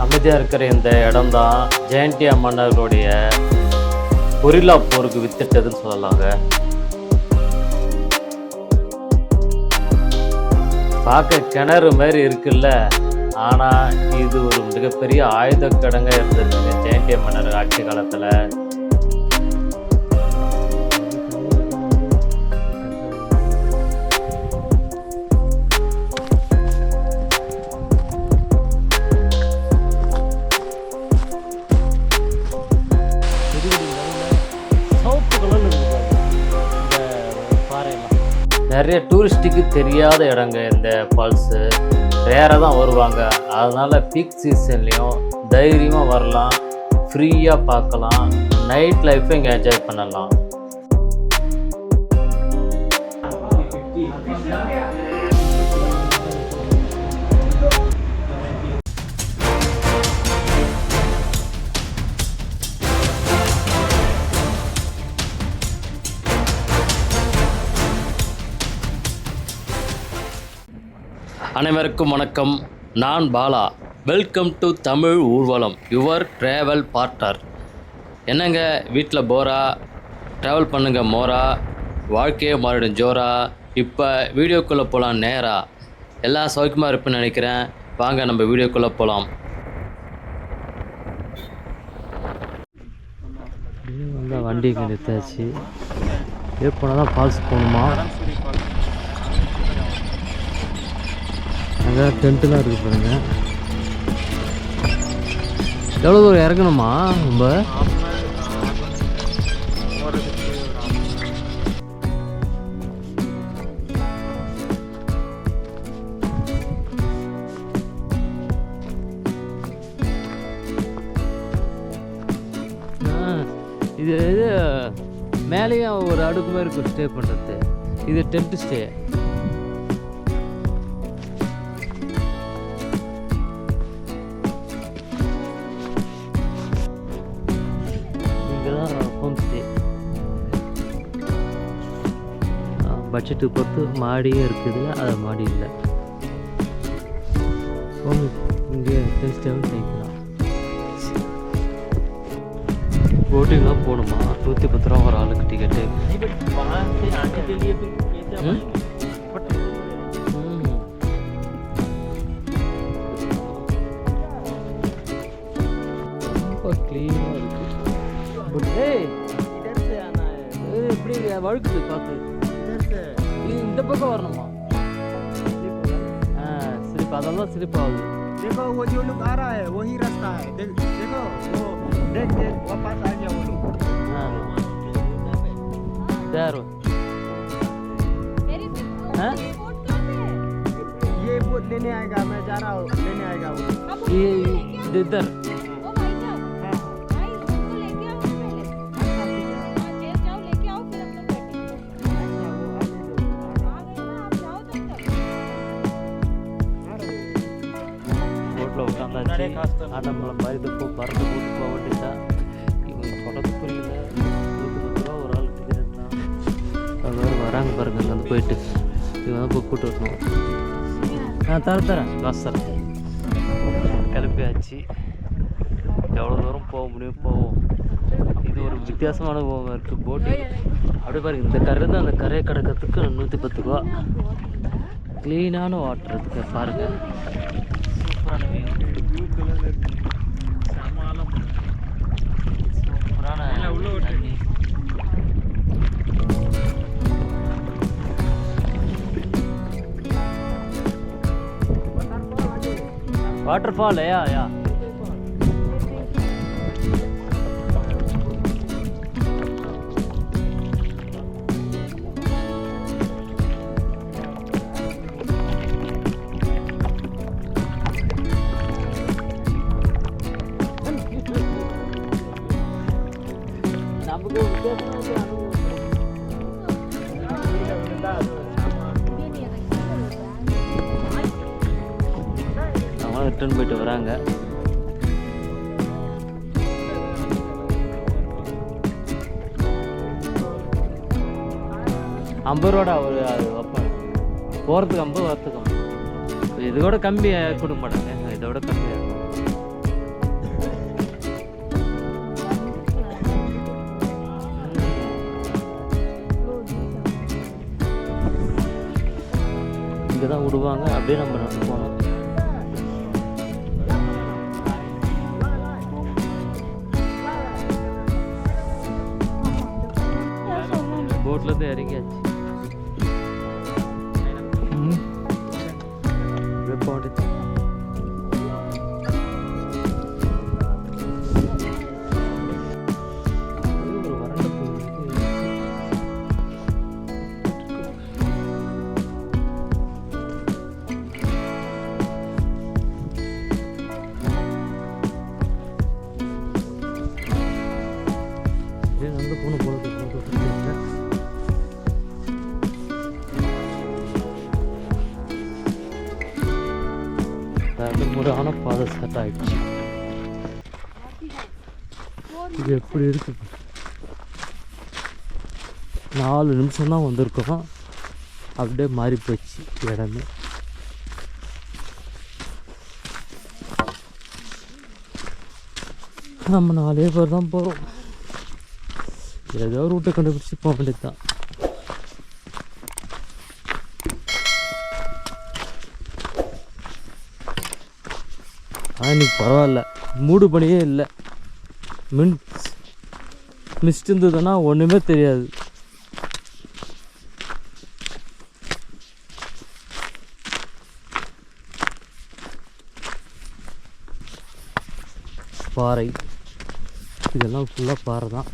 அமைதியாக இருக்கிற இந்த இடம் தான் ஜெயண்டியா மன்னர்களுடைய கொரில்லா போருக்கு வித்திட்டதுன்னு சொல்லலாங்க. பார்க்க கிணறு மாதிரி இருக்குல்ல, ஆனால் இது ஒரு மிகப்பெரிய ஆயுத கிடங்க இருந்திருக்குங்க ஜெயண்டியா மன்னர் ஆட்சி காலத்தில். நிறைய டூரிஸ்ட்டுக்கு தெரியாத இடங்க இந்த ஃபால்ஸு, ரேராக தான் வருவாங்க. அதனால் பீக் சீசன்லேயும் தைரியமாக வரலாம், ஃப்ரீயாக பார்க்கலாம், நைட் லைஃப்பை இங்கே என்ஜாய் பண்ணலாம். அனைவருக்கும் வணக்கம், நான் பாலா. வெல்கம் டு தமிழ் ஊர்வலம், யுவர் ட்ராவல் பார்ட்னர். என்னங்க வீட்டில் போரா, ட்ராவல் பண்ணுங்க மோரா, வாழ்க்கையே மாறிடும் ஜோரா. இப்போ வீடியோக்குள்ளே போகலாம் நேரா. எல்லாம் சௌக்கியமாக இருப்புன்னு நினைக்கிறேன். வாங்க நம்ம வீடியோக்குள்ளே போகலாம். வண்டி எடுத்தாச்சு, போனால் தான் ஃபால்ஸ் போகணுமா? அங்கே டென்ட்டுலாம் இருக்குது பாருங்க. எவ்வளோ தூரம் இறங்கணுமா? ரொம்ப இது மேலேயும் ஒரு அடுக்கு மாதிரி இருக்கும் ஸ்டே பண்ணுறது. இது டென்ட் ஸ்டே. பட்ஜெட்டு பொறுத்து மாடியே இருக்குது, அது மாடி இல்லை. இங்கே டெஸ்ட்டாகவும் தைக்கலாம். போட்டிங்லாம் போகணுமா? 110 ரூபா ஒரு ஆளுக்கு டிக்கெட்டு. க்ளீனாக இருக்குது. எப்படி வழுக்குது பார்த்து. இந்த பக்கம் வரணுமா? सिर्फ அதெல்லாம் सिर्फ ஆகுது. देखो वो जो लोग आ रहा है वही रास्ता है। देखो वो देख वापस आ गया वो लोग। यार हैं ये बोट लेने आएगा, मैं जा रहा हूँ लेने आएगा वो। ये इधर நம்மளை பறந்து போட்டு போக வேண்டியதா. இவங்க சொல்கிறது புரியல. 110 ரூபா ஒரு ஆள் டிக்கெட் தான். அது வேறு வராங்க பாருங்க. அங்கே வந்து போயிட்டு இவங்க தான் போய் கூட்டு வரணும். தரேன் காசு தரேன். கிளம்பியாச்சு. எவ்வளோ தூரம் போக முடியும் போவோம். இது ஒரு வித்தியாசமான அனுபவம் இருக்குது. போட்டு அப்படியே பாருங்க. இந்த கரை தான், அந்த கரையை கிடக்கிறதுக்கு 110 ரூபா. க்ளீனான வாட்டர் இருக்குது பாருங்கள். சூப்பரான வியூ. वाटरफॉल है या ரிட்டர்ன் போயிட்டு வராங்க. ₹50 ஒரு வைப்பேன். போகிறதுக்கு 50, வரத்துக்கு 50. இதோட கம்மி கொடுக்க மாட்டாங்க, இதோட கம்மியாக இருக்கும். இங்கே தான் விடுவாங்க, அப்படியே நம்ம நடந்து போனோம். போட்லேருந்து இறங்கியாச்சு. ஒரு வறண்ட வந்து போன போகிறது முறையான பாதை ஸ்டார்ட் ஆகிடுச்சு. இது எப்படி இருக்கு? 4 நிமிஷம் தான் வந்திருக்கோம், அப்படியே மாறி போச்சு இடமே. நம்ம 4 பேர் தான் போகிறோம். ஏதோ ரூட்டை கண்டுபிடிச்சி போக வேண்டியது தான். இன்னைக்கு பரவாயில்ல, மூடு பனியே இல்லை. மிஸ்ட் இருந்ததுன்னா ஒன்றுமே தெரியாது. பாறை, இதெல்லாம் ஃபுல்லாக பாறை தான்.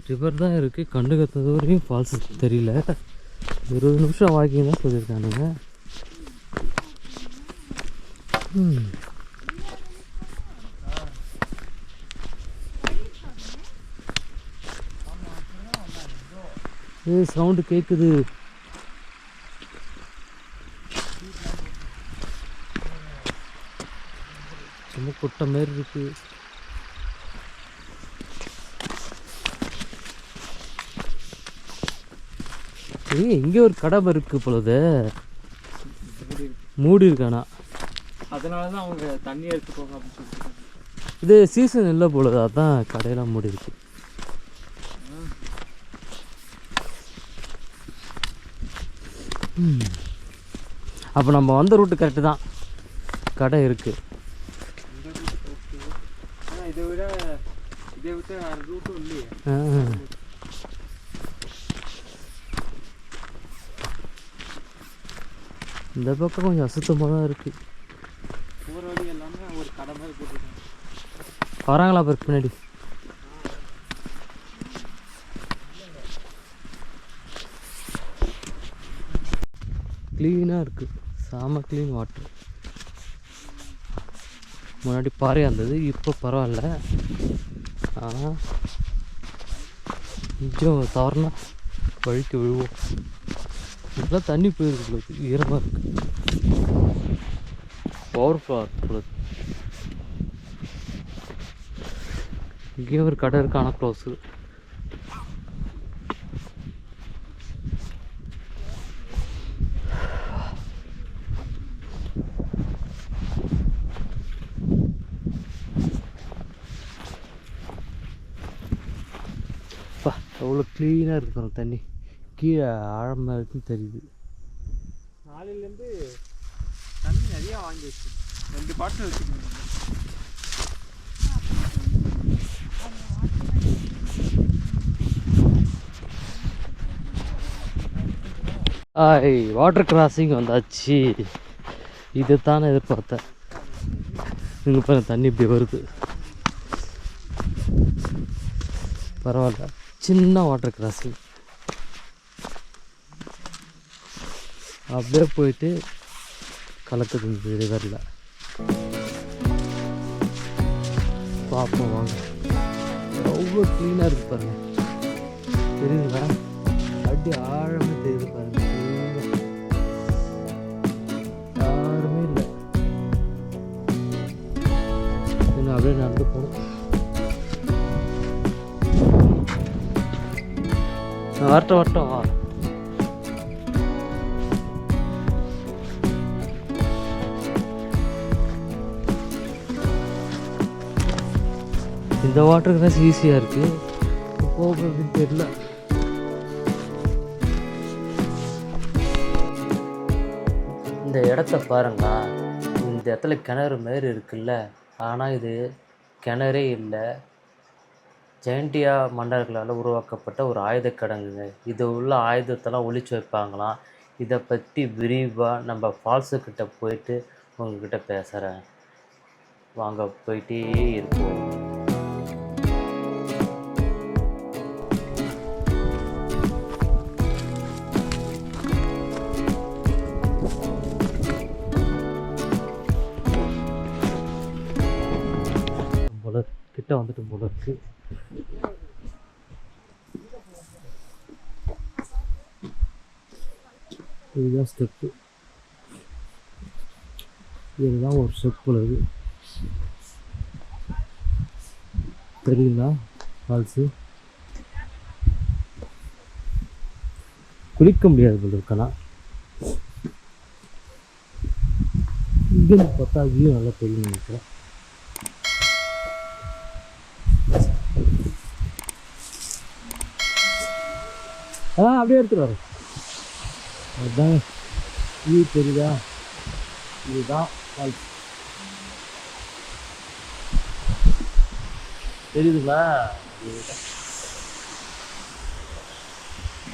ரிவர் தான் இருக்குது, கண்டு கத்தது வரையும் ஃபால்ஸ் தெரியல. 20 நிமிஷம் வாக்கிங் தான் சொல்லியிருக்கானுங்க. சவுண்டு கேட்குது. சும்மா குட்டை மாரி இருக்கு. இங்கே ஒரு கடை இருக்கு பொழுது மூடி இருக்கானா, அதனால தான் அவங்க தண்ணி எடுத்துக்கோங்க அப்படின்னு சொல்லிட்டு. இது சீசன் இல்லை பொழுது, அதான் கடையெல்லாம் மூடி இருக்கு. அப்போ நம்ம வந்த ரூட்டு கரெக்டு தான், கடை இருக்கு. இதை விட்டு வேறு ரூட்டும் இல்லையே. இந்த பக்கம் கொஞ்சம் அசுத்தமாக தான் இருக்குது. போகிற வழி எல்லாமே ஒரு கடை மாதிரி போட்டுருக்காங்க. வராங்களா பாரு பின்னாடி. க்ளீனாக இருக்குது, செம க்ளீன் வாட்டர். முன்னாடி பாறையாக இருந்தது, இப்போ பரவாயில்ல. ஆனால் கொஞ்சம் தவறுனா வழிக்கு விழுவோம். இதெல்லாம் தண்ணி போயிருக்கு, ஈரமாக இருக்குது. ஓவர்ஃப்ளோ இருக்குது. இங்கேயும் ஒரு கடை இருக்கு, ஆனால் க்ளோஸு. எவ்வளோ க்ளீனாக இருக்குது தண்ணி, கீழே ஆழமாக இருக்குன்னு தெரியுது. நாளையிலேருந்து தண்ணி நிறையா வாங்கி வச்சு 2 பாட்டில் வச்சுக்கணும். வாட்டர் கிராசிங் வந்தாச்சு. இதை தானே எதிர்பார்த்தேன். இங்கே பாருங்க, தண்ணி இப்படி வருது. பரவாயில்ல, சின்ன வாட்டர் கிராசிங். அப்படியே போயிட்டு கலக்குது இந்த ரிவரில். பார்ப்போம் வாங்க. அவ்வளோ க்ளீனாக இருக்குது பாருங்க, தெரியுதுங்களா? அப்படி ஆழமாக தெரியுது பாருங்க. யாருமே இல்லை. இன்னும் அப்படியே நடந்து போகணும். வரட்டும் வரட்டும் வா. இந்த வாட்டருக்கு தான் ஈஸியாக இருக்குது, போக அப்படின்னு தெரியல. இந்த இடத்த பாருங்க, இந்த இடத்துல கிணறு மாரி இருக்குல்ல, ஆனால் இது கிணறே இல்லை. ஜெயண்டியா மன்னர்களால் உருவாக்கப்பட்ட ஒரு ஆயுத கிடங்குங்க. இது உள்ள ஆயுதத்தெல்லாம் ஒளிச்சு வைப்பாங்களாம். இதை பற்றி விரிவாக நம்ம ஃபால்ஸுக்கிட்ட போயிட்டு உங்ககிட்ட பேசுகிறேன். வாங்க போயிட்டே இருப்போம். போல கிட்ட வந்துட்டு போல இருக்கு. இதுதான் ஸ்டெப்பு, இதுதான் ஒரு ஸ்டெப் போல இருக்கு. தெரியுங்களா ஃபால்ஸு? குளிக்க முடியாது போல இருக்கலாம். இங்கே பார்த்தா வியூ நல்லா தெரியும் நினைக்கிறேன். அப்படியே எடுத்துட்டு வர. அதுதான் வியூ தெரியுதா? இதுதான் ஃபால்ஸ். தெரியுதுங்களா?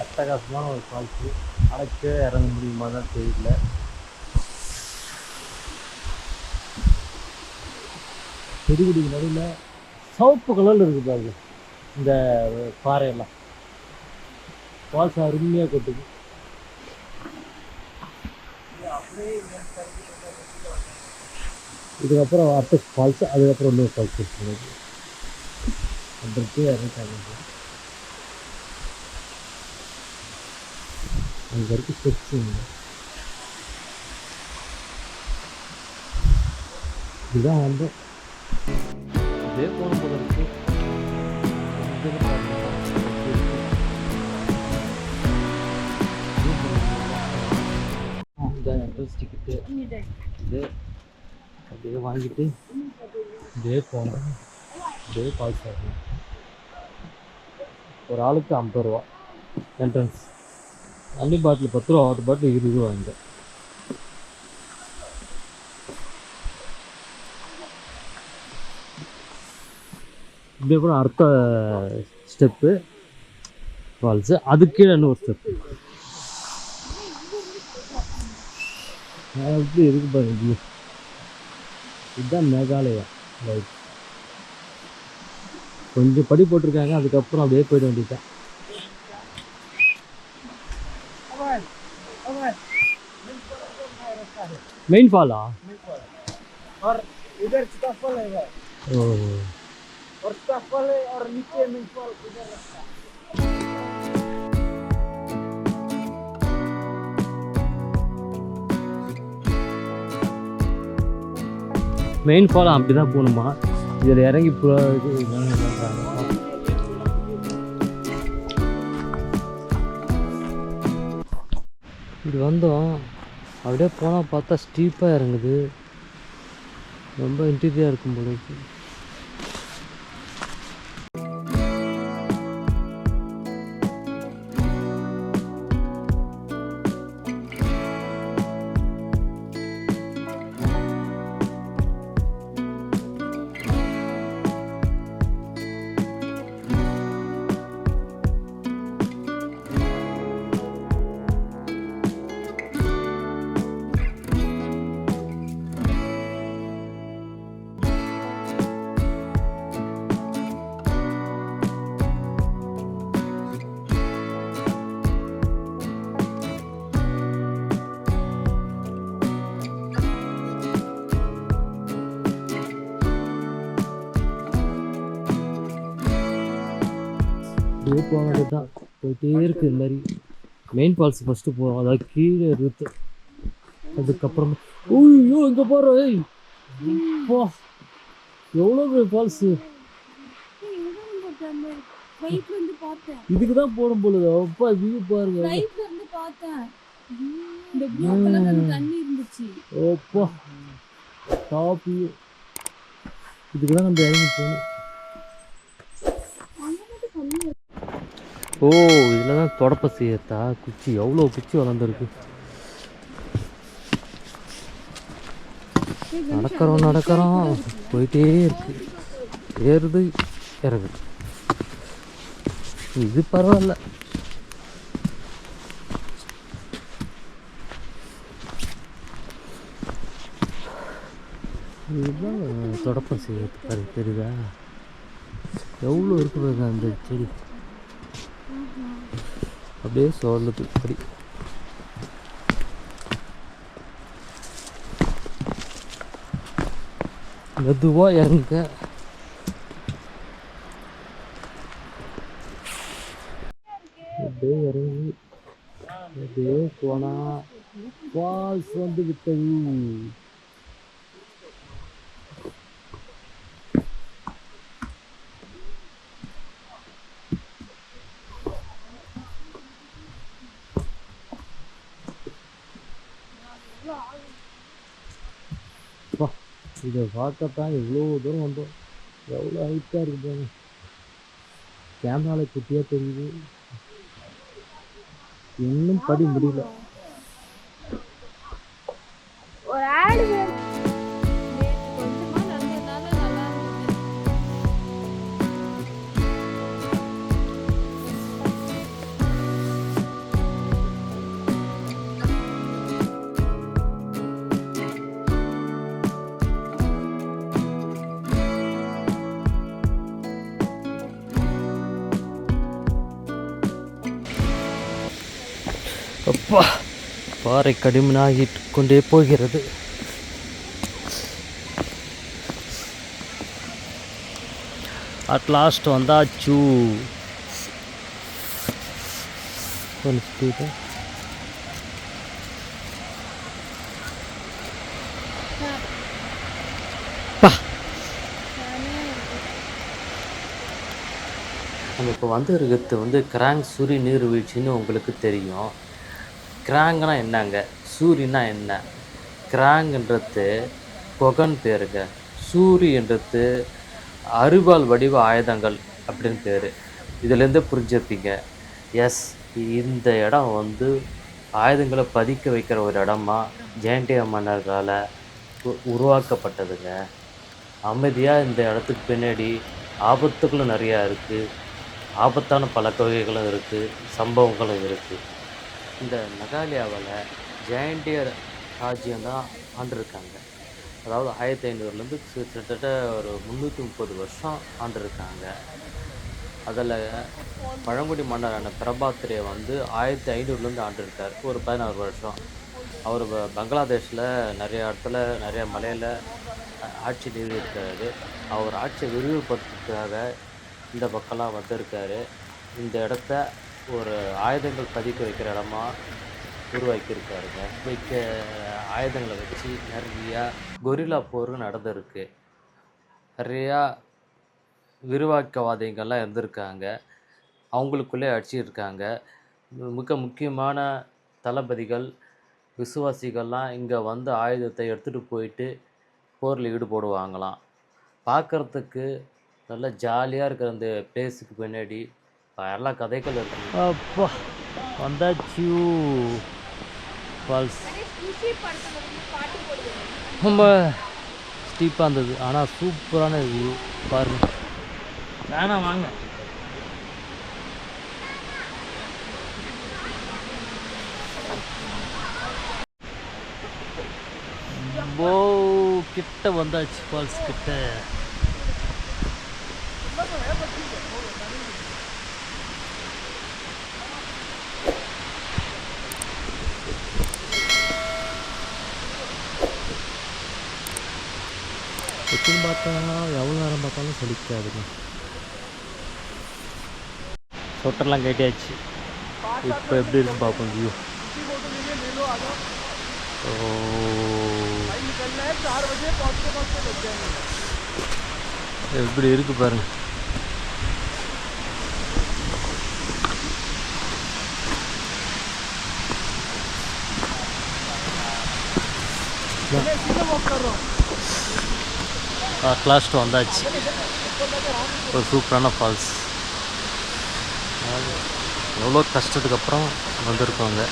அட்டகாசமான ஒரு ஃபால்ஸு. அடைக்க இறங்க முடியுமா தான் தெரியல. செடிகுடிக்கு நடுவில் சிவப்பு கலரில் இருக்குது பாருங்க இந்த பாறையெல்லாம். ஃபால்ஸ் அருமையாக கொட்டுது. இதுக்கப்புறம் அடுத்த ஃபால்ஸ், அதுக்கப்புறம் இன்னொரு ஃபால்ஸ் இருக்குது. அப்படியே இறங்கிட்டாங்க. அங்கே வரைக்கும் ஸ்டெப்ஸ் இதுதான் வந்து இதே போன போல இருக்கு. என்ட்ரன்ஸ் டிக்கெட்டு இது அப்படியே வாங்கிட்டு இதே போனோம். இதே ஃபால்ஸ் ஆகும். ஒரு ஆளுக்கு 50 ரூபா என்ட்ரன்ஸ். தண்ணி பாட்டில் 10 ரூபா, வாட்டர் பாட்டில் 20 ரூபா. இங்கே இப்படியே கூட அடுத்த ஸ்டெப்பு ஃபால்ஸு, அதுக்கு கீழே இன்னொரு ஸ்டெப்பு. எப்படி இருக்கு பாருங்க. இதுதான் மேகாலயா. ரைட், கொஞ்சம் படி போட்டிருக்காங்க, அதுக்கப்புறம் அப்படியே போயிட வேண்டியதுதான். மெயின் ஃபாலா? ஓ, और स्टफल है और नीचे में फॉल इधर रखा है. மெயின் ஃபால் அப்படி தான் போகணுமா? இதில் இறங்கி இப்படி வந்தோம். அப்படியே போனால் பார்த்தா ஸ்டீப்பாக இறங்குது. ரொம்ப இன்டீரியராக இருக்கும் போல இருக்கு. அப்படியே போக வேண்டியது தான். போயிட்டே இருக்குது. இந்த மாதிரி மெயின் ஃபால்ஸ் ஃபஸ்ட்டு போகிறோம், அதாவது கீழே இருக்குது. அதுக்கப்புறமா ஓய்யோ இங்கே போகிறோம். ஏய் போ, எவ்வளோ ஃபால்ஸு. ஃளைட்ல இருந்து பார்த்தேன். இதுக்கு தான் போடும் பொழுது அப்பா வியூ பாருங்க. ஃளைட்ல இருந்து பார்த்தேன். இந்த ப்ளூ கலர்ல அந்த தண்ணி இருந்துச்சு. ஓப்பா டாப் வியூ. இதுக்கு தான் நம்ம இறங்கி போகணும். அங்க மட்டும் கம்மி. ஓ இதில் தான் தொடப்ப செய்யத்தா குச்சி எவ்வளோ குச்சி வளர்ந்துருக்கு. நடக்கிறோம் போயிட்டே இருக்கு. ஏறுது இறங்குது. இது பரவாயில்ல. இதுதான் தொடப்பம் செய்யறது பாரு தெரியுதா எவ்வளோ இருக்கு பாருங்க அந்த செடி. அப்படியே சொல்லுது அப்படி. மெதுவாக இறங்க. அப்படியே இறங்கி அப்படியே போனா ஃபால்ஸ் வந்து விட்டது. இதை பார்க்கத்தான் எவ்வளோ தூரம் வந்தோம். எவ்வளோ ஹைட்டாக இருக்குது பாருங்க. கேமராவில் குட்டியாக தெரியுது. இன்னும் படி முடியல. ஒரு ஆடு கொஞ்சமா நடந்ததுனால நல்லா இருந்தது. அப்பா பாறை கடுமையாகிட்டு கொண்டே போகிறது. அட் லாஸ்ட் வந்தாச்சு. நம்ம இப்போ இருக்கிறது வந்து கிராங் சூரிய நீர்வீழ்ச்சின்னு உங்களுக்கு தெரியும். கிராங்னா என்னங்க, சூரியனா என்ன? கிராங்ன்றது கொகன் பேருங்க. சூரியன்றது அறுவாள் வடிவ ஆயுதங்கள் அப்படின்னு பேர். இதுலேருந்து புரிஞ்சுப்பீங்க. எஸ் இந்த இடம் வந்து ஆயுதங்களை பதிக்க வைக்கிற ஒரு இடமா ஜெயண்டிய மன்னர்களால் உருவாக்கப்பட்டதுங்க. அமைதியாக இந்த இடத்துக்கு பின்னாடி ஆபத்துகளும் நிறையா இருக்குது. ஆபத்தான பழக்க வகைகளும் இருக்குது, சம்பவங்களும் இருக்குது. இந்த மெகாலயாவில் ஜெயண்டியர் ராஜ்யம் தான் ஆண்டிருக்காங்க. அதாவது 1500லேருந்து கிட்டத்தட்ட ஒரு 330 வருஷம் ஆண்டிருக்காங்க. அதில் பழங்குடி மன்னரான பிரபாத்திரே வந்து 1500லேருந்து ஆண்டிருக்கார், ஒரு 16 வருஷம். அவர் பங்களாதேஷில் நிறைய இடத்துல நிறைய மலையில் ஆட்சி நிறுவியிருக்காரு. அவர் ஆட்சியை விரிவுபடுத்துறதுக்காக இந்த பக்கம்லாம் வந்திருக்காரு. இந்த இடத்த ஒரு ஆயுதங்கள் பதிக்க வைக்கிற இடமா உருவாக்கியிருக்காருங்க. வைக்க ஆயுதங்களை வச்சு நிறையா கொரில்லா போர் நடந்திருக்கு. நிறையா விரிவாக்கவாதிகள்லாம் இருந்திருக்காங்க. அவங்களுக்குள்ளே அடிச்சிருக்காங்க. மிக முக்கியமான தளபதிகள் விசுவாசிகள்லாம் இங்கே வந்து ஆயுதத்தை எடுத்துகிட்டு போயிட்டு போரில் ஈடுபடுவாங்களாம். பார்க்குறதுக்கு நல்லா ஜாலியாக இருக்கிற அந்த பிளேஸுக்கு பின்னாடி எல்லா கதைகள் இருக்குது. அப்பா வந்தாச்சு ஃபால்ஸ். ரொம்ப ஸ்டீப்பாக இருந்தது, ஆனால் சூப்பரான வியூ பாருங்க. வேணாம் வாங்க. ஓ கிட்ட வந்தாச்சு ஃபால்ஸ் கிட்ட. எப்படின்னு பார்த்தா எவ்வளோ நேரம் பார்த்தாலும் சலிக்காதுங்க. சொட்டர்லாம் கேட்டியாச்சு. இப்போ எப்படி இருக்குன்னு பார்ப்போம் வியூ. எப்படி இருக்கு பாருங்க. லாஸ்ட்டு வந்தாச்சு. ஒரு சூப்பரான ஃபால்ஸ். எவ்வளோ கஷ்டத்துக்கு அப்புறம் வந்திருக்கோங்க.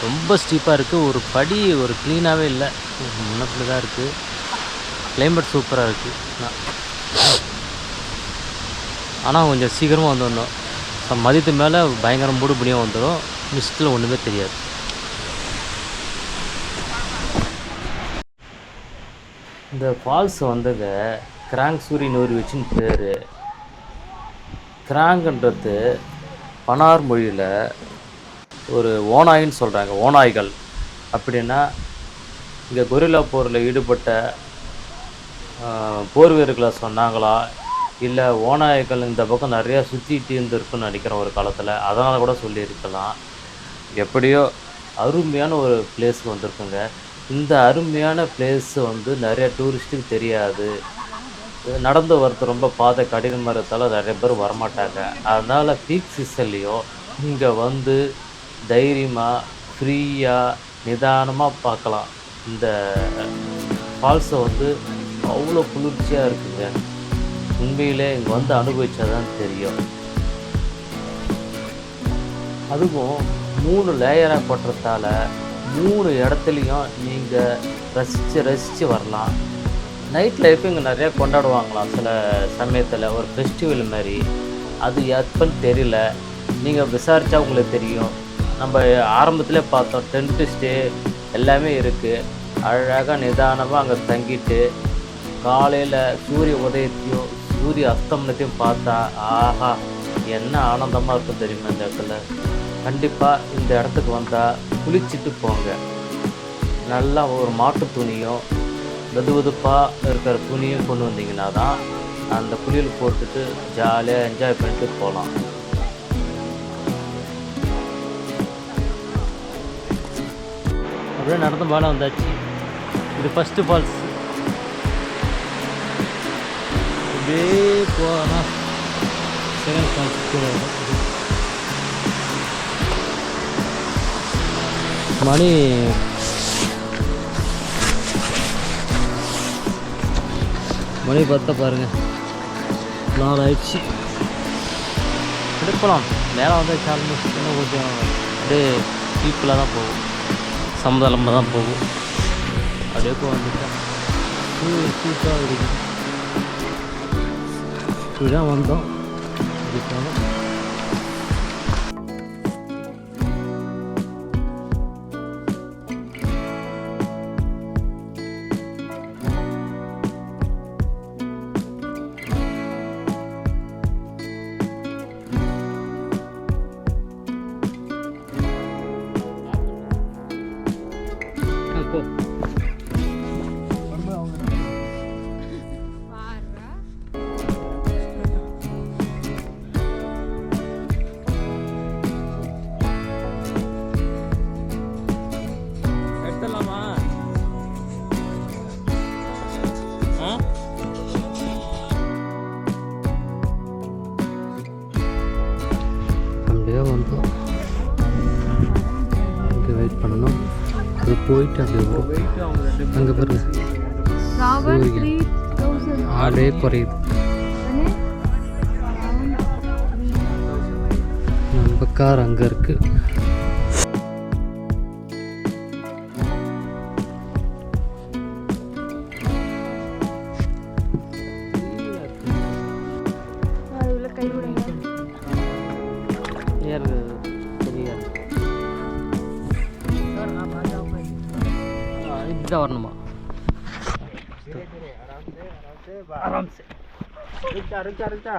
ரொம்ப ஸ்டீப்பாக இருக்குது. ஒரு படி ஒரு க்ளீனாகவே இல்லை, முன்னப்பில் தான் இருக்குது. கிளைமேட் சூப்பராக இருக்குது. ஆனால் கொஞ்சம் சீக்கிரமாக வந்துடணும். மதியத்து மேலே பயங்கர மூடு பண்ணியாக வந்துடும். மிஸ்டில் ஒன்றுமே தெரியாது. இந்த ஃபால்ஸ் வந்துங்க கிராங்சூரி நீர்வீழ்ச்சின்னு பேர். கிராங்குன்றது பனார் மொழியில் ஒரு ஓநாயின்னு சொல்கிறாங்க. ஓநாய்கள் அப்படின்னா இங்கே கொரில்லா போரில் ஈடுபட்ட போர் வீரர்களை சொன்னாங்களா, இல்லை ஓநாய்கள் இந்த பக்கம் நிறையா சுற்றிட்டு இருந்திருக்குன்னு நினைக்கிறேன் ஒரு காலத்தில். அதனால் கூட சொல்லியிருக்கலாம். எப்படியோ அருமையான ஒரு பிளேஸுக்கு வந்திருக்குங்க. இந்த அருமையான பிளேஸு வந்து நிறைய டூரிஸ்ட்டுக்கு தெரியாது. நடந்து வரது ரொம்ப பாதை கடினமாக இருக்கிறதால நிறைய பேர் வரமாட்டாங்க. அதனால் பீக் சீசன்லேயும் இங்கே வந்து தைரியமாக ஃப்ரீயாக நிதானமாக பார்க்கலாம். இந்த ஃபால்ஸை வந்து அவ்வளோ குளிர்ச்சியாக இருக்குங்க. உண்மையிலே இங்கே வந்து அனுபவிச்சா தான் தெரியும். அதுவும் 3 லேயராக போட்டுறதால 3 இடத்துலையும் நீங்கள் ரசித்து வரலாம். நைட் லைஃப் இங்கே நிறையா கொண்டாடுவாங்களாம் சில சமயத்தில், ஒரு ஃபெஸ்டிவல் மாதிரி. அது எப்போன்னு தெரியல, நீங்கள் விசாரித்தா உங்களுக்கு தெரியும். நம்ம ஆரம்பத்திலே பார்த்தோம், டென்ட்டு ஸ்டே எல்லாமே இருக்குது. அழகாக நிதானமாக அங்கே தங்கிட்டு காலையில் சூரிய உதயத்தையும் சூரிய அஸ்தமனத்தையும் பார்த்தா ஆஹா என்ன ஆனந்தமாக இருக்கும் தெரியுமா. இந்த இடத்துல கண்டிப்பாக இந்த இடத்துக்கு வந்தால் குளிச்சுட்டு போங்க. நல்லா ஒரு மாட்டு துணியும் வெதுவெதுப்பாக இருக்கிற துணியும் கொண்டு வந்தீங்கன்னா தான் அந்த குளியல் போட்டுட்டு ஜாலியாக என்ஜாய் பண்ணிட்டு போகலாம். அப்படியே நடந்து மேலே வந்தாச்சு. இது ஃபஸ்ட்டு ஃபால்ஸ். அப்படியே போனால் செகண்ட் ஃபால்ஸ் கூட மணி பார்த்தா பாருங்கள் 4 ஆயிடுச்சு. எடுக்கலாம் மேலே வந்து ஆல்மோஸ்ட் கொஞ்சம் அப்படியே பீப்புளாக தான் போகும், சமுதாயமாக தான் போகும். அப்படியே வந்துட்டேன். சூப்பராக இருக்குது. இப்படிதான் வந்தோம். இதுக்காக வந்தோம். இங்கே வெயிட் பண்ணணும். அது போயிட்டு அப்படியே வரும். அங்கே பாருங்க ஆளே குறையுது. நம்ம கார் அங்கே இருக்கு. இதுதான் வரணுமா? आराम से रुक जा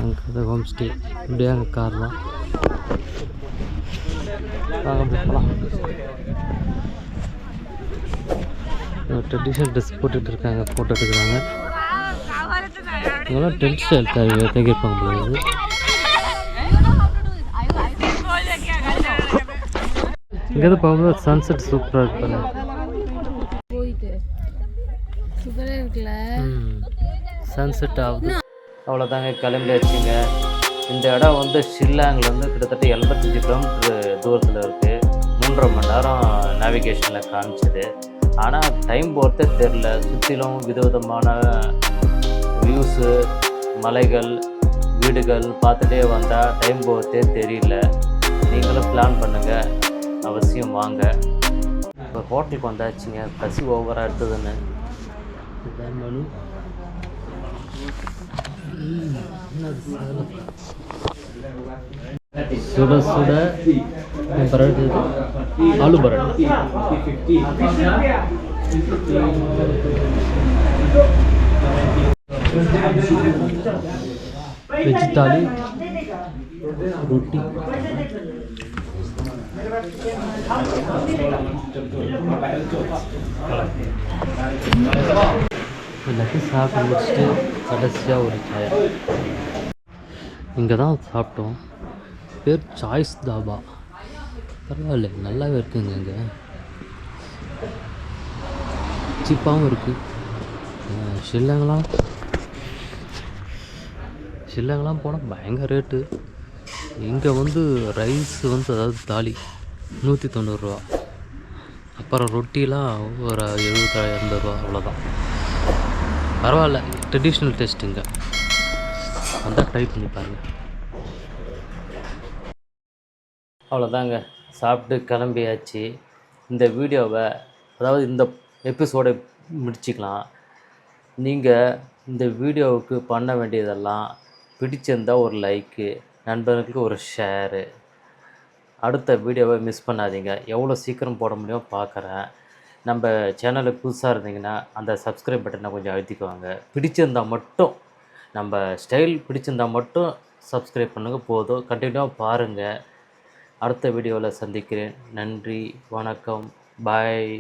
அங்கே ஹோம் ஸ்டே. இப்படியே அங்கே கார் தான். வாங்க போகலாம். ட்ரெடிஷ்னல் ட்ரெஸ் போட்டுட்டு இருக்காங்க, ஃபோட்டோ எடுக்கிறாங்க. இதெல்லாம் டென்ட் ஸ்டைல் தங்கியிருப்பாங்க போல. இங்கேருந்து பார்க்கும்போது சன்செட் சூப்பராக இருக்கு. சன்செட் ஆகுது. அவ்வளோதாங்க, கிளம்பியாச்சுங்க. இந்த இடம் வந்து ஷில்லாங்லேருந்து கிட்டத்தட்ட 75 கிலோமீட்டர் தூரத்தில் இருக்குது. 3.5 மணி நேரம் நேவிகேஷனில் காமிச்சது. ஆனால் டைம் போகிறதே தெரில. சுற்றிலும் விதவிதமான வியூஸு, மலைகள், வீடுகள் பார்த்துட்டே வந்தால் டைம் போகிறதே தெரியல. நீங்களும் பிளான் பண்ணுங்கள், அவசியம் வாங்க. இப்போ ஹோட்டலுக்கு வந்தாச்சுங்க, பசி ஓவராக எடுத்ததுன்னு. இதுதான் மெனு. சுட சுட பரோட்டா, ஆலு பரோட்டா. வெஜ் தாலி, ரொட்டி. எல்லாத்தையும் சாப்பிட்டு முடிச்சுட்டு கடைசியாக ஒரு சாயா. இங்கே தான் சாப்பிட்டோம். பேர் சாய்ஸ் தாபா. பரவாயில்ல, நல்லாவே இருக்குங்க. இங்கே சீப்பாகவும் இருக்குது. ஷில்லாங்கெலாம் போனால் பயங்கர ரேட்டு. இங்கே வந்து ரைஸ் வந்து அதாவது தாலி 190 ரூபா. அப்புறம் ரொட்டிலாம் ஒரு 70-80 ரூபா, அவ்வளோதான். பரவாயில்ல, ட்ரெடிஷ்னல் டேஸ்ட்டுங்க. வந்தால் ட்ரை பண்ணி பாருங்கள். அவ்வளோதாங்க, சாப்பிட்டு கிளம்பியாச்சு. இந்த வீடியோவை, அதாவது இந்த எபிசோடை முடிச்சிக்கலாம். நீங்கள் இந்த வீடியோவுக்கு பண்ண வேண்டியதெல்லாம், பிடிச்சிருந்தால் ஒரு லைக்கு, நண்பர்களுக்கு ஒரு ஷேரு. அடுத்த வீடியோவை மிஸ் பண்ணாதீங்க. எவ்வளோ சீக்கிரம் போட முடியும் பார்க்குறேன். நம்ம சேனலுக்கு புதுசாக இருந்தீங்கன்னா அந்த சப்ஸ்கிரைப் பட்டனை கொஞ்சம் அழுத்திக்குவாங்க. பிடிச்சிருந்தால் மட்டும், நம்ம ஸ்டைல் பிடிச்சிருந்தால் மட்டும் சப்ஸ்கிரைப் பண்ணுங்கள், போதும். கண்டினியூவாக பாருங்கள். அடுத்த வீடியோவில் சந்திக்கிறேன். நன்றி, வணக்கம், பாய்.